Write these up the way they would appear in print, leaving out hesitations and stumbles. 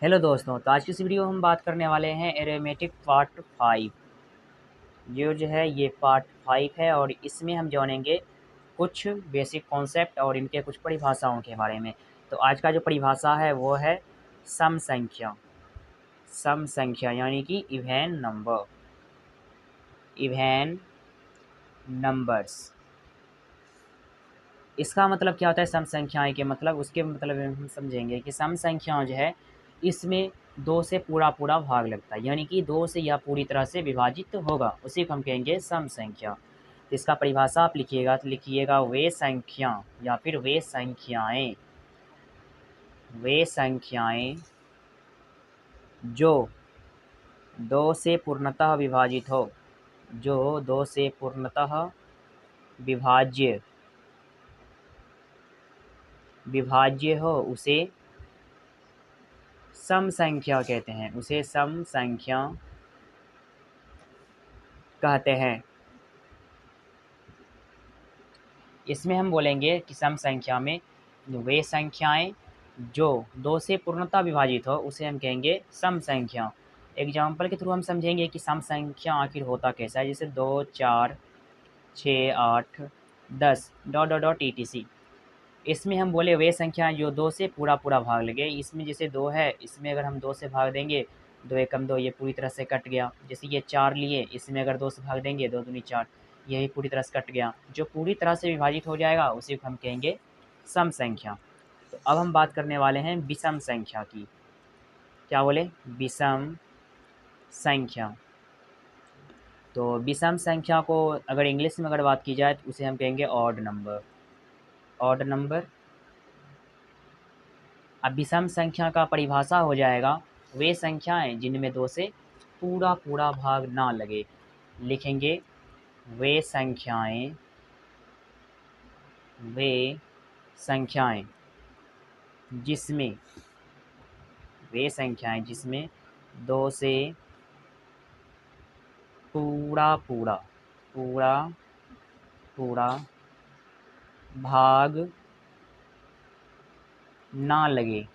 Hello दोस्तों, तो आज की इस वीडियो में हम बात करने वाले हैं एरिथमेटिक पार्ट 5। जो है ये पार्ट 5 है और इसमें हम जानेंगे कुछ बेसिक कॉन्सेप्ट और इनके कुछ परिभाषाओं के बारे में। तो आज का जो परिभाषा है वो है सम संख्या। सम संख्या यानी कि इवन नंबर, इवन नंबर्स। इसका मतलब क्या होता है सम संख्याएं के मतलब, उसके मतलब हम समझेंगे कि सम संख्या जो है इसमें दो से पूरा पूरा भाग लगता है, यानी कि दो से यह पूरी तरह से विभाजित होगा, उसी को हम कहेंगे सम संख्या। तो इसका परिभाषा आप लिखिएगा तो लिखिएगा वे संख्या या फिर वे संख्याएं जो दो से पूर्णतः विभाजित हो, जो दो से पूर्णतः विभाज्य विभाज्य हो उसे सम संख्या कहते हैं, उसे सम संख्या कहते हैं। इसमें हम बोलेंगे कि सम संख्या में वे संख्याएं जो दो से पूर्णतः विभाजित हो उसे हम कहेंगे सम संख्या। एग्जाम्पल के थ्रू हम समझेंगे कि सम संख्या आखिर होता कैसा है, जैसे 2, 4, 6, 8, 10 डॉट डॉट डॉट ई। इसमें हम बोले वे संख्याएं जो दो से पूरा पूरा भाग लगे। इसमें जैसे 2 है, इसमें अगर हम 2 से भाग देंगे, 2 एकम 2 ये पूरी तरह से कट गया। जैसे ये 4 लिए, इसमें अगर 2 से भाग देंगे, 2 दूनी 4, यही पूरी तरह से कट गया। जो पूरी तरह से विभाजित हो जाएगा उसी को हम कहेंगे सम संख्या। तो अब हम बात करने वाले हैं विषम संख्या की। क्या बोले? विषम संख्या। तो विषम संख्या को अगर इंग्लिश में अगर बात की जाए तो उसे हम कहेंगे ऑड नंबर। Odd number. अब विषम संख्या का परिभाषा हो जाएगा वे संख्याएं जिनमें दो से पूरा पूरा भाग ना लगे। लिखेंगे वे संख्याएं, वे संख्याएं जिसमें, वे संख्याएं जिसमें दो से पूरा पूरा पूरा पूरा भाग ना लगे,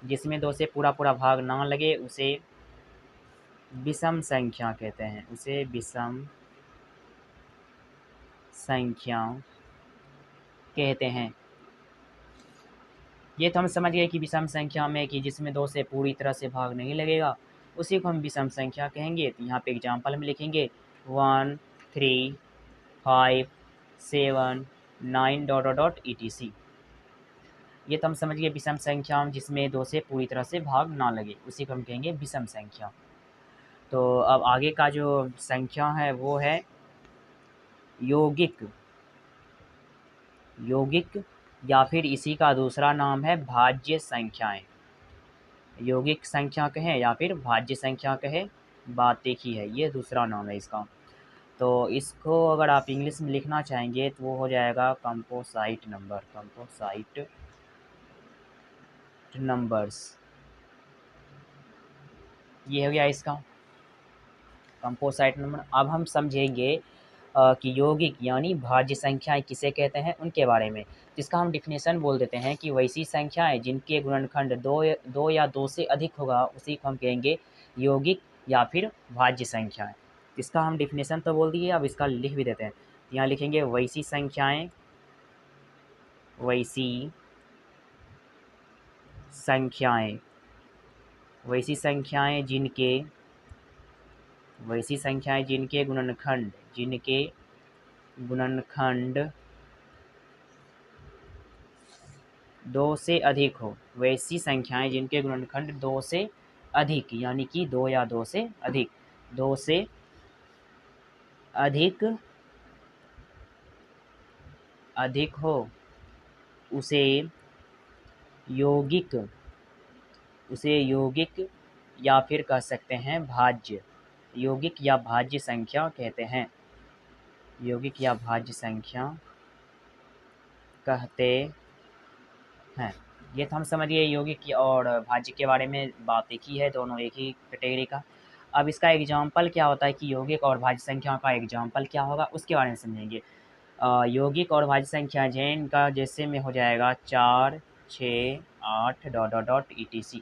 जिसमें दो से पूरा पूरा भाग ना लगे उसे विषम संख्या कहते हैं, उसे विषम संख्या कहते हैं। ये तो हम समझ गए कि विषम संख्या में कि जिसमें दो से पूरी तरह से भाग नहीं लगेगा उसी को हम विषम संख्या कहेंगे। तो यहाँ पे एग्जाम्पल में लिखेंगे 1, 3, 5, 7, 9 डॉट डॉट डॉट ई। ये तो हम समझ गए विषम संख्या जिसमें दो से पूरी तरह से भाग ना लगे उसी को हम कहेंगे विषम संख्या। तो अब आगे का जो संख्या है वो है यौगिक। यौगिक या फिर इसी का दूसरा नाम है भाज्य संख्याएं। यौगिक संख्या कहें या फिर भाज्य संख्या कहें, बात एक ही है, ये दूसरा नाम है इसका। तो इसको अगर आप इंग्लिश में लिखना चाहेंगे तो वो हो जाएगा कंपोसाइट नंबर, कंपोसाइट नंबर्स। ये हो गया इसका कंपोसाइट नंबर। अब हम समझेंगे कि यौगिक यानी भाज्य संख्याएं किसे कहते हैं उनके बारे में। जिसका हम डिफिनेशन बोल देते हैं कि वैसी संख्याएं जिनके गुणनखंड दो या दो से अधिक होगा उसी को हम कहेंगे यौगिक या फिर भाज्य संख्याएं। इसका हम डिफिनेशन तो बोल दिए, अब इसका लिख भी देते हैं। यहाँ लिखेंगे वैसी संख्याएं, वैसी संख्याएं, वैसी संख्याएं जिनके, वैसी संख्याएं जिनके गुणनखंड, जिनके गुणनखंड दो से अधिक हो। वैसी संख्याएं जिनके गुणनखंड दो से अधिक यानी कि दो या दो से अधिक, दो से अधिक अधिक हो उसे यौगिक, उसे यौगिक या फिर कह सकते हैं भाज्य, यौगिक या भाज्य संख्या कहते हैं, यौगिक या भाज्य संख्या कहते हैं। ये तो हम समझ गए यौगिक और भाज्य के बारे में, बात एक ही है, दोनों एक ही कैटेगरी का। अब इसका एग्जाम्पल क्या होता है कि यौगिक और भाज्य संख्या का एग्जाम्पल क्या होगा उसके बारे में समझेंगे। यौगिक और भाज्य संख्या जैन का जैसे में हो जाएगा 4, 6, 8 डॉट डॉट डॉट ई।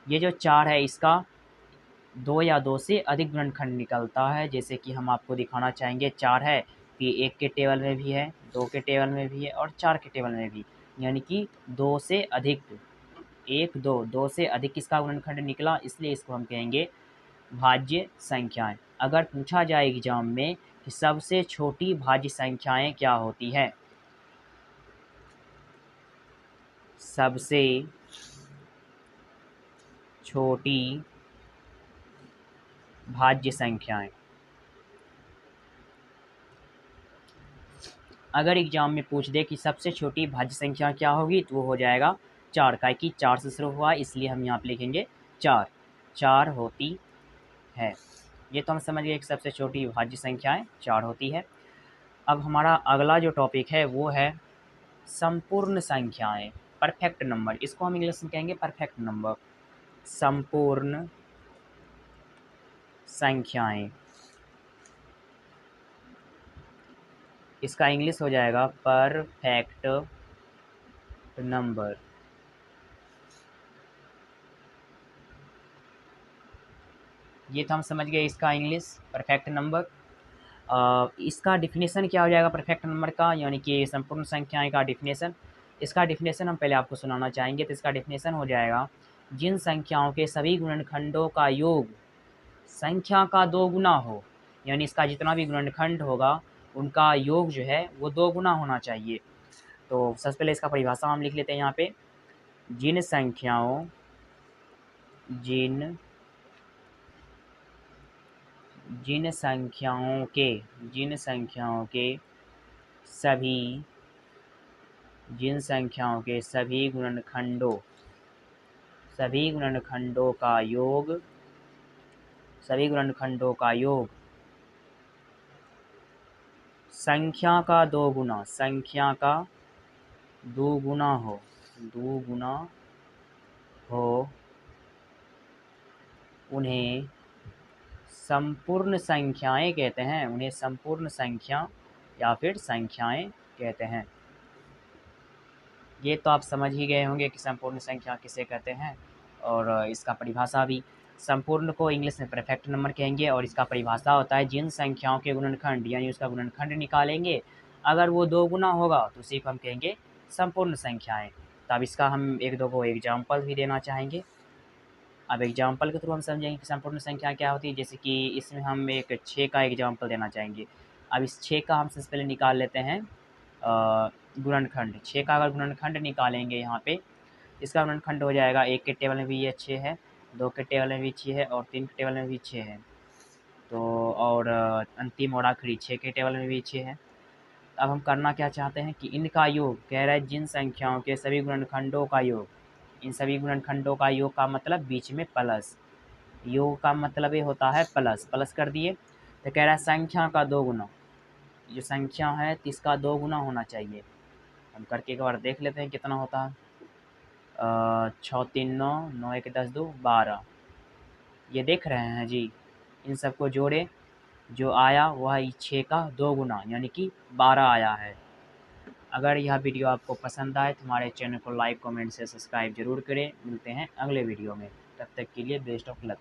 ये जो 4 है इसका 2 या 2 से अधिक गुणनखंड निकलता है। जैसे कि हम आपको दिखाना चाहेंगे 4 है कि 1 के टेबल में भी है, 2 के टेबल में भी है और 4 के टेबल में भी, यानी कि 2 से अधिक, 1 2 2 से अधिक इसका गुणनखंड निकला, इसलिए इसको हम कहेंगे भाज्य संख्याएं। अगर पूछा जाए एग्जाम में कि सबसे छोटी भाज्य संख्याएं क्या होती है, सबसे छोटी भाज्य संख्याएं, अगर एग्जाम में पूछ दे कि सबसे छोटी भाज्य संख्या क्या होगी तो वो हो जाएगा 4 का, कि 4 से शुरू हुआ इसलिए हम यहाँ पे लिखेंगे 4, 4 होती है। ये तो हम समझ गए कि सबसे छोटी भाज्य संख्याएं 4 होती है। अब हमारा अगला जो टॉपिक है वो है संपूर्ण संख्याएं, परफेक्ट नंबर। इसको हम इंग्लिश में कहेंगे परफेक्ट नंबर। संपूर्ण संख्याएं, इसका इंग्लिश हो जाएगा परफेक्ट नंबर। ये तो हम समझ गए इसका इंग्लिश परफेक्ट नंबर। इसका डिफिनेशन क्या हो जाएगा परफेक्ट नंबर का, यानी कि संपूर्ण संख्याएं का डिफिनेशन। इसका डिफिनेशन हम पहले आपको सुनाना चाहेंगे। तो इसका डिफिनेशन हो जाएगा जिन संख्याओं के सभी गुणनखंडों का योग संख्या का 2 गुना हो, यानी इसका जितना भी गुणनखंड होगा उनका योग जो है वो 2 गुना होना चाहिए। तो सबसे पहले इसका परिभाषा हम लिख लेते हैं यहाँ पे। जिन संख्याओं जिन जिन संख्याओं के जिन संख्याओं के सभी जिन संख्याओं के सभी गुणनखंडों का योग संख्या का 2 गुना दो गुना हो उन्हें संपूर्ण संख्याएं कहते हैं। उन्हें संपूर्ण संख्या या फिर संख्याएं कहते हैं। ये तो आप समझ ही गए होंगे कि संपूर्ण संख्या किसे कहते हैं, और इसका परिभाषा भी। संपूर्ण को इंग्लिश में परफेक्ट नंबर कहेंगे और इसका परिभाषा होता है जिन संख्याओं के गुणनखंड, यानी उसका गुणनखंड निकालेंगे, अगर वो 2 गुना होगा तो उसी को हम कहेंगे संपूर्ण संख्याएं। तो अब इसका हम एक दो को एग्जाम्पल भी देना चाहेंगे। अब एग्जाम्पल के थ्रू हम समझेंगे कि संपूर्ण संख्या क्या होती है। जैसे कि इसमें हम एक 6 का एग्जाम्पल देना चाहेंगे। अब इस 6 का हम सबसे पहले निकाल लेते हैं गुणनखंड। 6 का अगर गुणनखंड निकालेंगे यहाँ पे, इसका गुणनखंड हो जाएगा 1 के टेबल में भी ये 6 है, 2 के टेबल में भी 6 है और 3 के टेबल में भी 6 है। तो और अंतिम और आखिरी 6 के टेबल में भी 6 है। अब हम करना क्या चाहते हैं कि इनका योग, कह रहा है जिन संख्याओं के सभी गुणनखंडों का योग, इन सभी गुणनखंडों का योग का मतलब बीच में प्लस, योग का मतलब ये होता है प्लस, प्लस कर दिए। तो कह रहा है संख्या का 2 गुना, जो संख्या है इसका 2 गुना होना चाहिए। हम करके एक बार देख लेते हैं कितना होता है। 6 3 9, 9 1 10 2 12। ये देख रहे हैं जी, इन सबको जोड़े, जो आया वह 6 का 2 गुना यानी कि 12 आया है। अगर यह वीडियो आपको पसंद आए तो हमारे चैनल को लाइक कमेंट से सब्सक्राइब जरूर करें। मिलते हैं अगले वीडियो में, तब तक के लिए बेस्ट ऑफ लक।